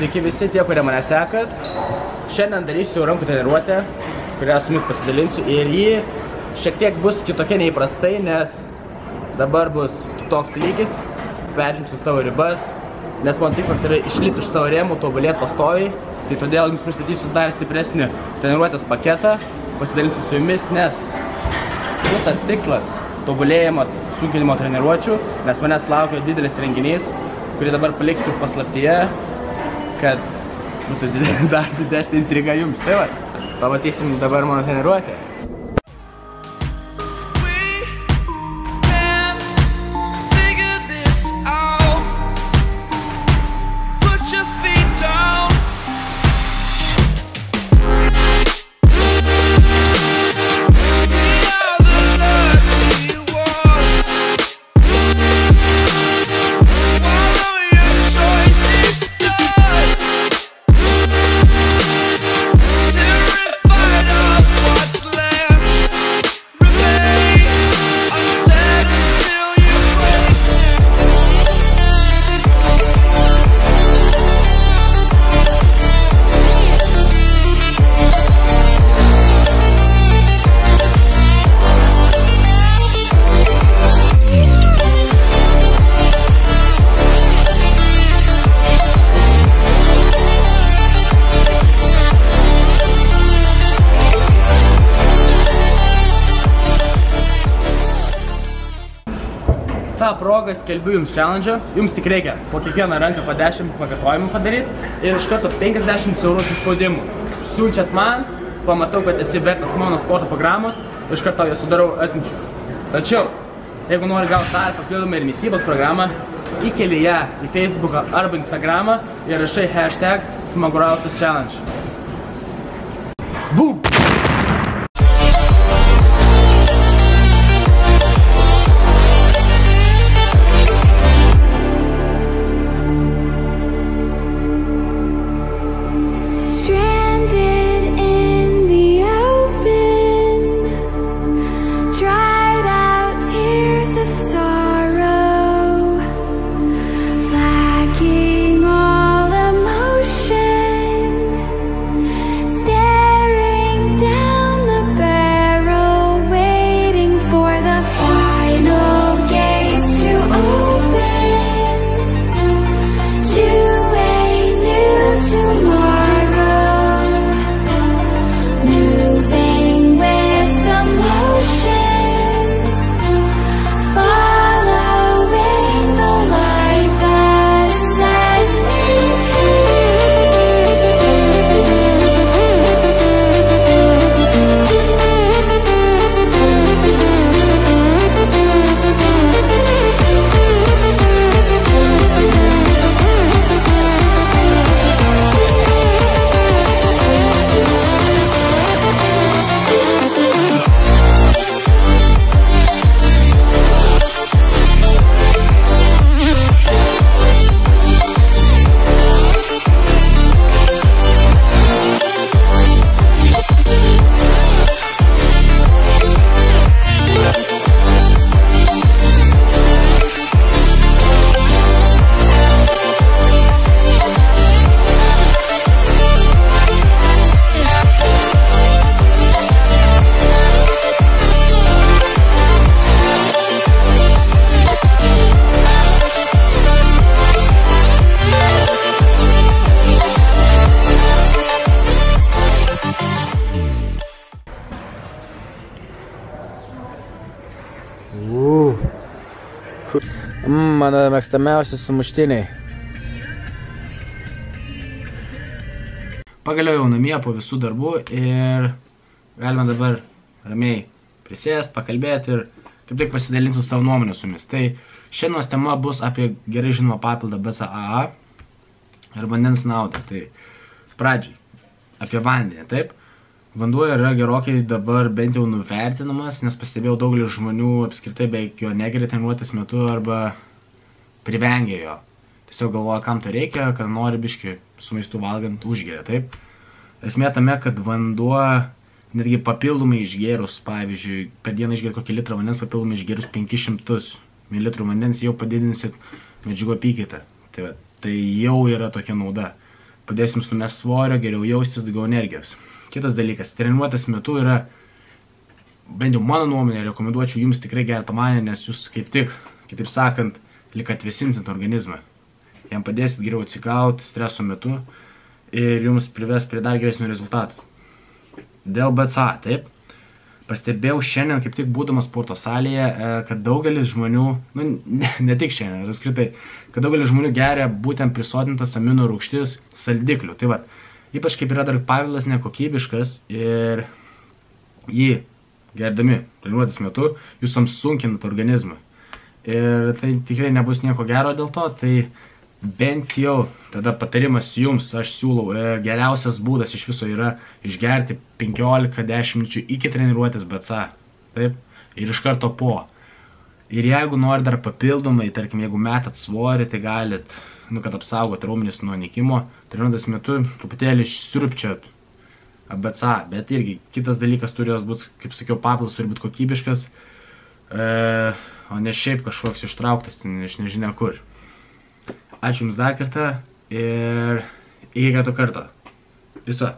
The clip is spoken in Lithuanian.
Sveiki visi tie, kurie mane sekat. Šiandien darysiu rankų treniruotę, kurią su jumis pasidalinsiu. Ir ji šiek tiek bus kitokia neįprastai, nes dabar bus kitoks lygis. Peržengsiu savo ribas, nes mano tikslas yra išlipti iš savo rėmų, tobulėti pastoviai. Tai todėl jums pristatysiu dar stipresnį treniruotės paketą. Pasidalinsiu su jumis, nes visas tikslas tobulėjimo sunkinimo treniruočių, nes manęs laukia didelis renginys, kurį dabar paliksiu paslaptyje, kad būtų dar didesnė intriga jums. Tai va, pamatysim dabar mano treniruotę. Ta proga skelbiu jums challenge, jums tik reikia po kiekvieną ranką po 10 pakartojimų padaryti ir iš karto 50 eurų atsispaudimų. Siunčiat man, pamatau, kad esi vertas mano sporto programos, iš karto ją sudarau atsiunčiu. Tačiau, jeigu nori gauti dar papildomą ir mitybos programą, įkeli ją į Facebooką arba Instagramą ir rašai hashtag Smagurauskas challenge. Boom! Mano mėgstamiausi sumuštiniai. Pagaliau jau namie po visų darbų ir galime dabar ramiai prisėsti, pakalbėti ir kaip tik pasidalinsiu savo nuomonę su jumis. Tai šiandienos tema bus apie gerai žinomą papildą BCAA ir vandens naudą. Tai pradžiai apie vandenį, taip? Vanduo yra gerokai dabar bent jau nuvertinamas, nes pastebėjau daugelis žmonių apskritai beveik jo negeria treniruotės metu arba privengia jo. Tiesiog galvoja, kam to reikia, kad nori biškį su maistu valgant užgeria, taip? Esmė tame, kad vanduo netgi papildomai išgėrus, pavyzdžiui, per dieną išgėrė kokį litrą vandens, papildomai išgėrus 500 ml vandens jau padidinsit medžiagų apykaitą. Tai jau yra tokia nauda. padės jums numest svorio, geriau jaustis, daugiau energijos. Kitas dalykas, treniruotės metu yra, bent jau mano nuomonė, rekomenduočiau jums tikrai gerti manę, nes jūs kaip tik, kitaip sakant, lyg atvesinsit organizmą. Jam padėsit geriau atsigauti streso metu ir jums prives prie dar geresnių rezultatų. Dėl BCA, taip. Pastebėjau šiandien, kaip tik būdamas sporto salėje, kad daugelis žmonių, ne tik šiandien, apskritai, kad daugelis žmonių geria būtent prisotintas amino rūgštis saldiklių. Tai va, ypač kaip yra dar pavilas nekokybiškas ir jį gerdami treniruotės metu, jūs apsunkinat organizmą. Ir tai tikrai nebus nieko gero dėl to, tai bent jau tada patarimas jums, aš siūlau, geriausias būdas iš viso yra išgerti 15-10 minučių iki treniruotės BCA. Taip? Ir iš karto po. Ir jeigu nori dar papildomai, tarkim, jeigu metat svorį, tai galit, kad apsaugot raumenis nuo nykimo, treniruotės metu truputėlį siurbčiot BCA. Bet irgi kitas dalykas turi jos būti, kaip sakiau, papilas turi būti kokybiškas, o ne šiaip kažkoks ištrauktas, iš nežinia kur. Ačiū jums dar kartą ir iki kito karto. Visa.